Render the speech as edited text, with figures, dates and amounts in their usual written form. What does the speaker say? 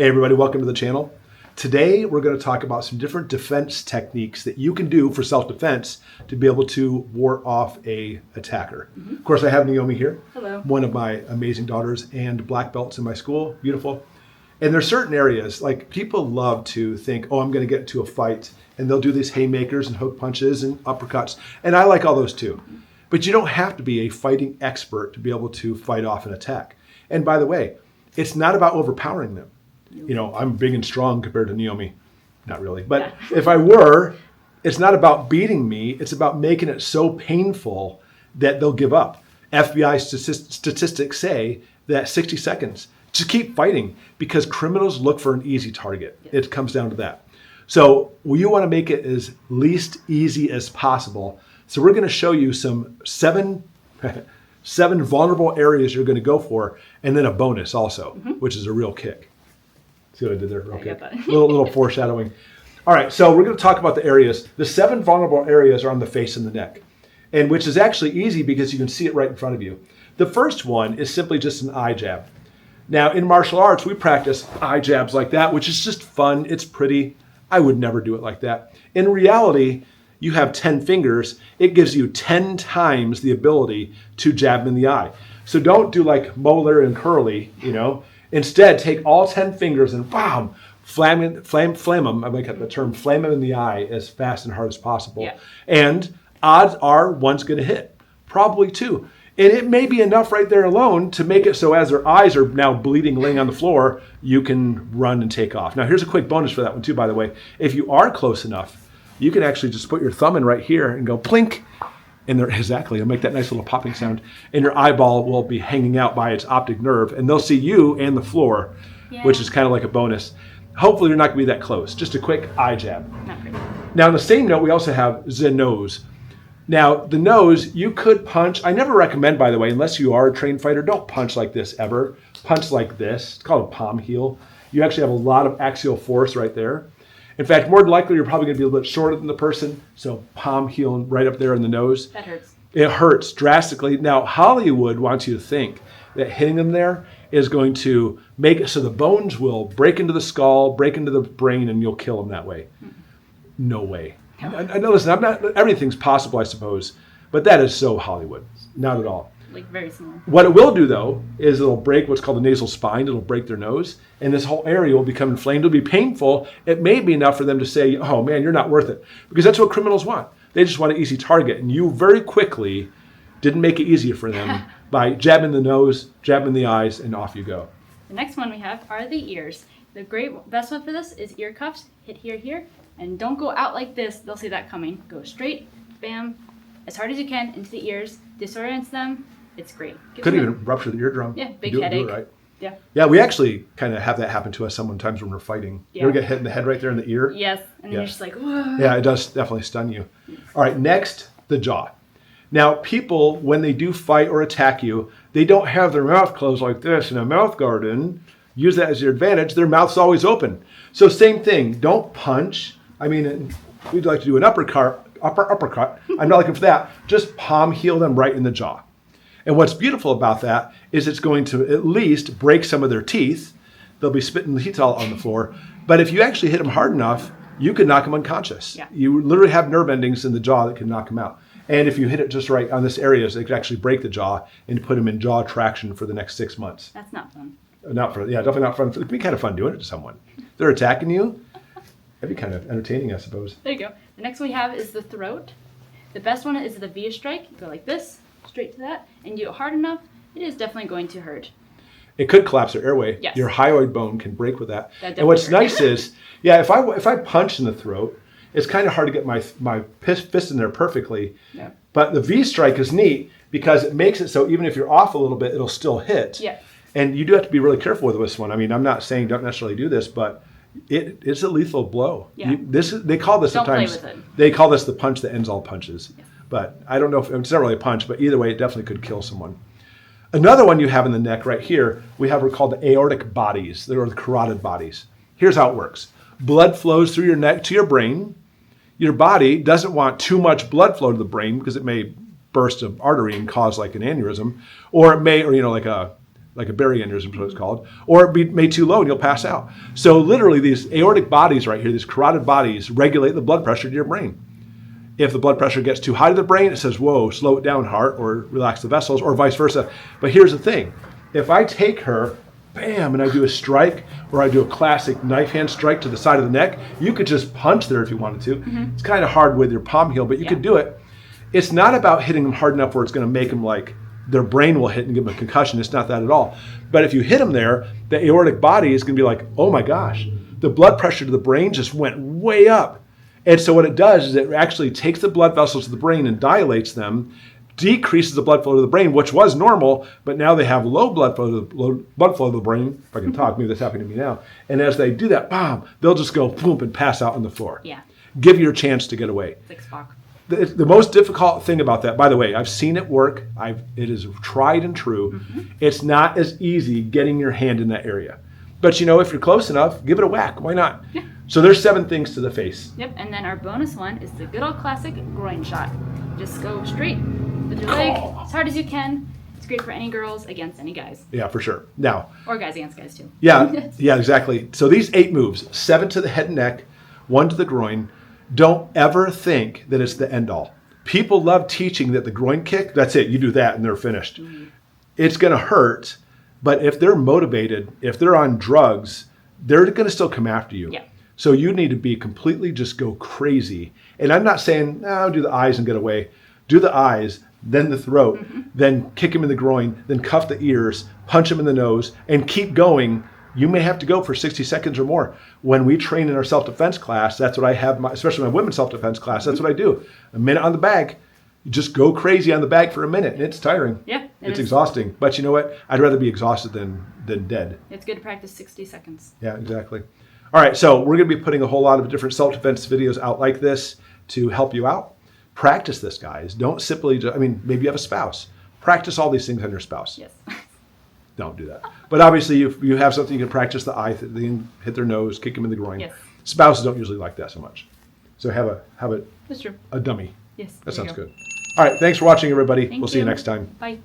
Hey everybody, welcome to the channel. Today we're going to talk about some different defense techniques that you can do for self-defense to be able to ward off a attacker. Of course, I have Naomi here. Hello. One of my amazing daughters and black belts in my school. Beautiful. And there's certain areas, like people love to think, oh, I'm going to get into a fight, and they'll do these haymakers and hook punches and uppercuts. And I like all those too. But you don't have to be a fighting expert to be able to fight off an attack. And by the way, it's not about overpowering them. You know, I'm big and strong compared to Naomi. Not really. But if I were, it's not about beating me. It's about making it so painful that they'll give up. FBI statistics say that 60 seconds. Just keep fighting because criminals look for an easy target. It comes down to that. So you want to make it as least easy as possible. So we're going to show you some seven vulnerable areas you're going to go for, and then a bonus also, which is a real kick. See what I did there? Okay. little foreshadowing. All right, so we're going to talk about the areas. The 7 vulnerable areas are on the face and the neck, and which is actually easy because you can see it right in front of you. The first one is simply just an eye jab. Now, in martial arts, we practice eye jabs like that, which is just fun. It's pretty. I would never do it like that. In reality, you have 10 fingers. It gives you 10 times the ability to jab in the eye. So don't do like Moeller and Curly, you know. Instead, take all 10 fingers and bam, flame them. I make the term flame them in the eye as fast and hard as possible. Yeah. And odds are one's going to hit, probably 2. And it may be enough right there alone to make it so as their eyes are now bleeding, laying on the floor, you can run and take off. Now, here's a quick bonus for that one too, by the way. If you are close enough, you can actually just put your thumb in right here and go plink. And it'll make that nice little popping sound. And your eyeball will be hanging out by its optic nerve. And they'll see you and the floor, which is kind of like a bonus. Hopefully you're not going to be that close. Just a quick eye jab. Not great. Now, on the same note, we also have the nose. Now, the nose, you could punch. I never recommend, by the way, unless you are a trained fighter, don't punch like this ever. Punch like this. It's called a palm heel. You actually have a lot of axial force right there. In fact, more than likely, you're probably going to be a little bit shorter than the person. So palm heel right up there in the nose. That hurts. It hurts drastically. Now, Hollywood wants you to think that hitting them there is going to make it so the bones will break into the skull, break into the brain, and you'll kill them that way. No way. I know, listen, everything's possible, I suppose, but that is so Hollywood. Not at all. Like very small. What it will do, though, is it'll break what's called the nasal spine. It'll break their nose, and this whole area will become inflamed. It'll be painful. It may be enough for them to say, oh, man, you're not worth it, because that's what criminals want. They just want an easy target, and you very quickly didn't make it easier for them by jabbing the nose, jabbing the eyes, and off you go. The next one we have are the ears. The best one for this is ear cuffs. Hit here, and don't go out like this. They'll see that coming. Go straight, bam, as hard as you can into the ears. Disorients them. It's great. Could even rupture the eardrum. Yeah, big headache. Do it right. Yeah. Yeah, we actually kind of have that happen to us sometimes when we're fighting. Yeah. You ever get hit in the head right there in the ear? Yes, and you're just like, whoa. Yeah, it does definitely stun you. All right, next, the jaw. Now, people, when they do fight or attack you, they don't have their mouth closed like this in a mouth guard and use that as your advantage. Their mouth's always open. So same thing, don't punch. I mean, we'd like to do an uppercut. I'm not looking for that. Just palm heel them right in the jaw. And what's beautiful about that is it's going to at least break some of their teeth. They'll be spitting the teeth all on the floor. But if you actually hit them hard enough, you can knock them unconscious. Yeah. You literally have nerve endings in the jaw that can knock them out. And if you hit it just right on this area, it can actually break the jaw and put them in jaw traction for the next 6 months. That's not fun. Definitely not fun. It'd be kind of fun doing it to someone. They're attacking you. That'd be kind of entertaining, I suppose. There you go. The next one we have is the throat. The best one is the V strike. You go like this, straight to that, and you go hard enough, it is definitely going to hurt. It could collapse their airway. Yes. Your hyoid bone can break with that. And what's nice is, if I punch in the throat, it's kind of hard to get my fist in there perfectly. Yeah. But the V strike is neat because it makes it so even if you're off a little bit, it'll still hit. Yeah. And you do have to be really careful with this one. I mean, I'm not saying don't necessarily do this, but it's a lethal blow. Yeah. They call this sometimes. Don't play with it. They call this the punch that ends all punches. Yeah. But I don't know if it's not really a punch, but either way, it definitely could kill someone. Another one you have in the neck right here, we have what are called the aortic bodies. They're the carotid bodies. Here's how it works. Blood flows through your neck to your brain. Your body doesn't want too much blood flow to the brain because it may burst an artery and cause like an aneurysm, or it may, like a like a berry aneurysm is what it's called, or it be made too low and you'll pass out. So literally these aortic bodies right here, these carotid bodies regulate the blood pressure to your brain. If the blood pressure gets too high to the brain, it says, whoa, slow it down, heart, or relax the vessels, or vice versa. But here's the thing. If I take her, bam, and I do a strike, or I do a classic knife hand strike to the side of the neck, you could just punch there if you wanted to. It's kind of hard with your palm heel, but you could do it. It's not about hitting them hard enough where it's going to make them like their brain will hit and give them a concussion. It's not that at all. But if you hit them there, the aortic body is going to be like, oh my gosh, the blood pressure to the brain just went way up. And so what it does is it actually takes the blood vessels to the brain and dilates them, decreases the blood flow to the brain, which was normal, but now they have low blood flow to the brain. If I can talk, maybe that's happening to me now. And as they do that, bam, they'll just go boom and pass out on the floor. Yeah. Give you a chance to get away. It's like Spock. The most difficult thing about that, by the way, I've seen it work. It is tried and true. It's not as easy getting your hand in that area. But if you're close enough, give it a whack. Why not? Yeah. So there's 7 things to the face. Yep, and then our bonus one is the good old classic groin shot. Just go straight with your leg as hard as you can. It's great for any girls against any guys. Yeah, for sure. Now. Or guys against guys too. Yeah, yeah, exactly. So these 8 moves, 7 to the head and neck, 1 to the groin. Don't ever think that it's the end all. People love teaching that the groin kick, that's it. You do that and they're finished. It's going to hurt, but if they're motivated, if they're on drugs, they're going to still come after you. Yeah. So you need to be completely just go crazy. And I'm not saying, no, do the eyes and get away. Do the eyes, then the throat, then kick him in the groin, then cuff the ears, punch him in the nose, and keep going. You may have to go for 60 seconds or more. When we train in our self-defense class, that's what I have, especially my women's self-defense class, that's what I do. A minute on the bag. You just go crazy on the bag for a minute, and it's tiring. Yeah. It's exhausting. But you know what? I'd rather be exhausted than dead. It's good to practice 60 seconds. Yeah, exactly. All right, so we're going to be putting a whole lot of different self-defense videos out like this to help you out. Practice this, guys. Don't simply, maybe you have a spouse. Practice all these things on your spouse. Yes. Don't do that. But obviously, if you have something, you can practice the eye, they can hit their nose, kick them in the groin. Yes. Spouses don't usually like that so much. So have That's true. a dummy. Yes. That sounds good. All right, thanks for watching, everybody. Thank We'll see you you. next time. Bye.